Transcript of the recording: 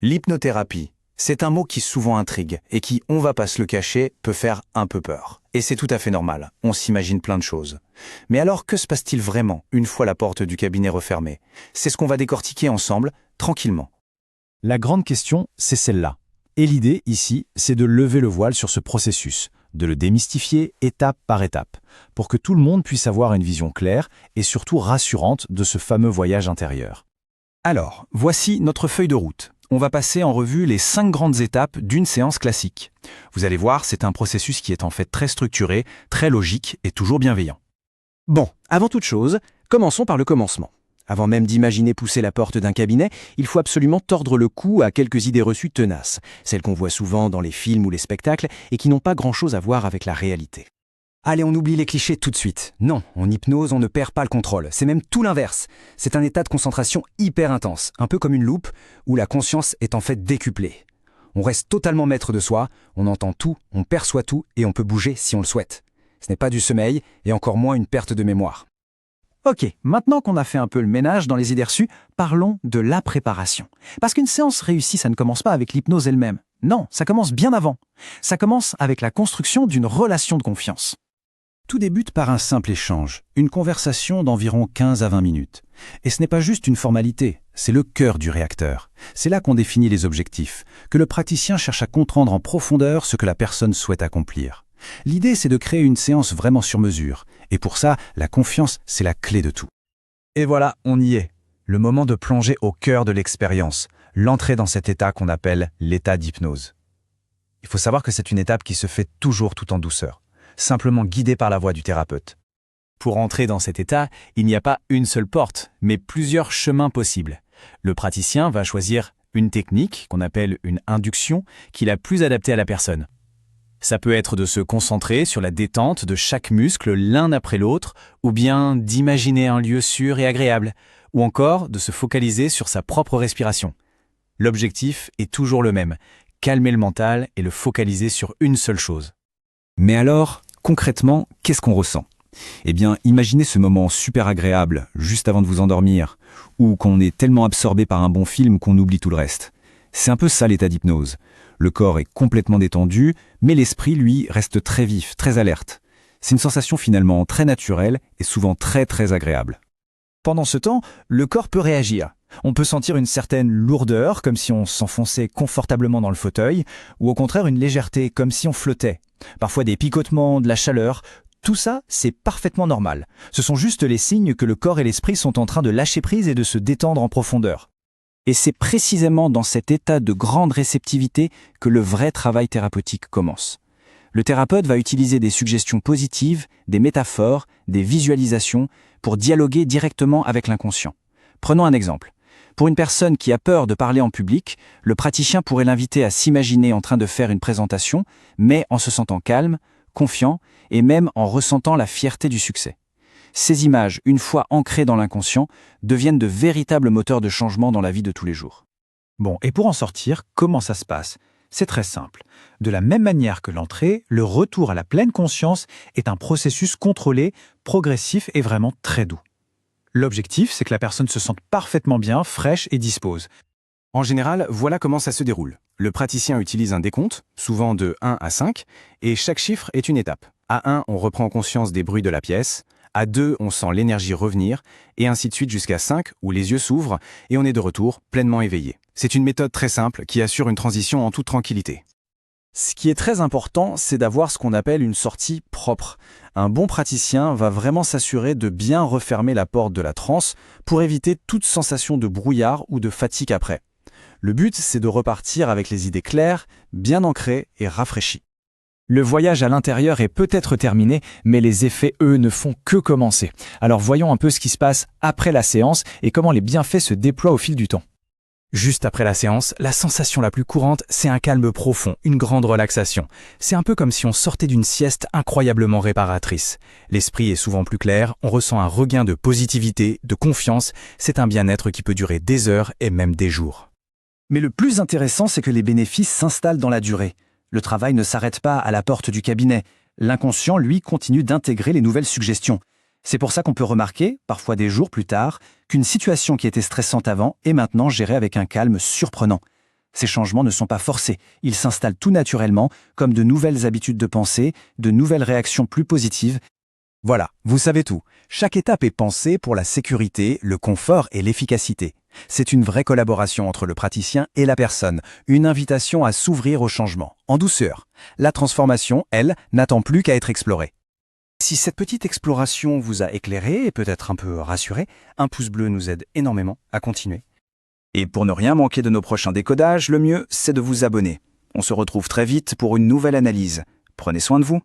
L'hypnothérapie, c'est un mot qui souvent intrigue et qui, on va pas se le cacher, peut faire un peu peur. Et c'est tout à fait normal, on s'imagine plein de choses. Mais alors, que se passe-t-il vraiment une fois la porte du cabinet refermée? C'est ce qu'on va décortiquer ensemble, tranquillement. La grande question, c'est celle-là. Et l'idée, ici, c'est de lever le voile sur ce processus, de le démystifier étape par étape, pour que tout le monde puisse avoir une vision claire et surtout rassurante de ce fameux voyage intérieur. Alors, voici notre feuille de route. On va passer en revue les 5 grandes étapes d'une séance classique. Vous allez voir, c'est un processus qui est en fait très structuré, très logique et toujours bienveillant. Bon, avant toute chose, commençons par le commencement. Avant même d'imaginer pousser la porte d'un cabinet, il faut absolument tordre le cou à quelques idées reçues tenaces, celles qu'on voit souvent dans les films ou les spectacles et qui n'ont pas grand-chose à voir avec la réalité. Allez, on oublie les clichés tout de suite. Non, en hypnose, on ne perd pas le contrôle. C'est même tout l'inverse. C'est un état de concentration hyper intense, un peu comme une loupe, où la conscience est en fait décuplée. On reste totalement maître de soi, on entend tout, on perçoit tout et on peut bouger si on le souhaite. Ce n'est pas du sommeil et encore moins une perte de mémoire. Ok, maintenant qu'on a fait un peu le ménage dans les idées reçues, parlons de la préparation. Parce qu'une séance réussie, ça ne commence pas avec l'hypnose elle-même. Non, ça commence bien avant. Ça commence avec la construction d'une relation de confiance. Tout débute par un simple échange, une conversation d'environ 15 à 20 minutes. Et ce n'est pas juste une formalité, c'est le cœur du réacteur. C'est là qu'on définit les objectifs, que le praticien cherche à comprendre en profondeur ce que la personne souhaite accomplir. L'idée, c'est de créer une séance vraiment sur mesure. Et pour ça, la confiance, c'est la clé de tout. Et voilà, on y est. Le moment de plonger au cœur de l'expérience, l'entrée dans cet état qu'on appelle l'état d'hypnose. Il faut savoir que c'est une étape qui se fait toujours tout en douceur, simplement guidée par la voix du thérapeute. Pour entrer dans cet état, il n'y a pas une seule porte, mais plusieurs chemins possibles. Le praticien va choisir une technique qu'on appelle une induction, qui est la plus adaptée à la personne. Ça peut être de se concentrer sur la détente de chaque muscle l'un après l'autre, ou bien d'imaginer un lieu sûr et agréable, ou encore de se focaliser sur sa propre respiration. L'objectif est toujours le même, calmer le mental et le focaliser sur une seule chose. Mais alors, concrètement, qu'est-ce qu'on ressent? Eh bien, imaginez ce moment super agréable, juste avant de vous endormir, ou qu'on est tellement absorbé par un bon film qu'on oublie tout le reste. C'est un peu ça l'état d'hypnose. Le corps est complètement détendu, mais l'esprit, lui, reste très vif, très alerte. C'est une sensation finalement très naturelle et souvent très très agréable. Pendant ce temps, le corps peut réagir. On peut sentir une certaine lourdeur, comme si on s'enfonçait confortablement dans le fauteuil, ou au contraire une légèreté, comme si on flottait. Parfois des picotements, de la chaleur. Tout ça, c'est parfaitement normal. Ce sont juste les signes que le corps et l'esprit sont en train de lâcher prise et de se détendre en profondeur. Et c'est précisément dans cet état de grande réceptivité que le vrai travail thérapeutique commence. Le thérapeute va utiliser des suggestions positives, des métaphores, des visualisations pour dialoguer directement avec l'inconscient. Prenons un exemple. Pour une personne qui a peur de parler en public, le praticien pourrait l'inviter à s'imaginer en train de faire une présentation, mais en se sentant calme, confiant et même en ressentant la fierté du succès. Ces images, une fois ancrées dans l'inconscient, deviennent de véritables moteurs de changement dans la vie de tous les jours. Bon, et pour en sortir, comment ça se passe? C'est très simple. De la même manière que l'entrée, le retour à la pleine conscience est un processus contrôlé, progressif et vraiment très doux. L'objectif, c'est que la personne se sente parfaitement bien, fraîche et dispose. En général, voilà comment ça se déroule. Le praticien utilise un décompte, souvent de 1 à 5, et chaque chiffre est une étape. À 1, on reprend conscience des bruits de la pièce. À 2, on sent l'énergie revenir, et ainsi de suite jusqu'à 5, où les yeux s'ouvrent, et on est de retour, pleinement éveillé. C'est une méthode très simple qui assure une transition en toute tranquillité. Ce qui est très important, c'est d'avoir ce qu'on appelle une sortie propre. Un bon praticien va vraiment s'assurer de bien refermer la porte de la transe pour éviter toute sensation de brouillard ou de fatigue après. Le but, c'est de repartir avec les idées claires, bien ancrées et rafraîchies. Le voyage à l'intérieur est peut-être terminé, mais les effets, eux, ne font que commencer. Alors voyons un peu ce qui se passe après la séance et comment les bienfaits se déploient au fil du temps. Juste après la séance, la sensation la plus courante, c'est un calme profond, une grande relaxation. C'est un peu comme si on sortait d'une sieste incroyablement réparatrice. L'esprit est souvent plus clair, on ressent un regain de positivité, de confiance. C'est un bien-être qui peut durer des heures et même des jours. Mais le plus intéressant, c'est que les bénéfices s'installent dans la durée. Le travail ne s'arrête pas à la porte du cabinet. L'inconscient, lui, continue d'intégrer les nouvelles suggestions. C'est pour ça qu'on peut remarquer, parfois des jours plus tard, qu'une situation qui était stressante avant est maintenant gérée avec un calme surprenant. Ces changements ne sont pas forcés, ils s'installent tout naturellement, comme de nouvelles habitudes de pensée, de nouvelles réactions plus positives. Voilà, vous savez tout. Chaque étape est pensée pour la sécurité, le confort et l'efficacité. C'est une vraie collaboration entre le praticien et la personne, une invitation à s'ouvrir au changement, en douceur. La transformation, elle, n'attend plus qu'à être explorée. Si cette petite exploration vous a éclairé et peut-être un peu rassuré, un pouce bleu nous aide énormément à continuer. Et pour ne rien manquer de nos prochains décodages, le mieux, c'est de vous abonner. On se retrouve très vite pour une nouvelle analyse. Prenez soin de vous.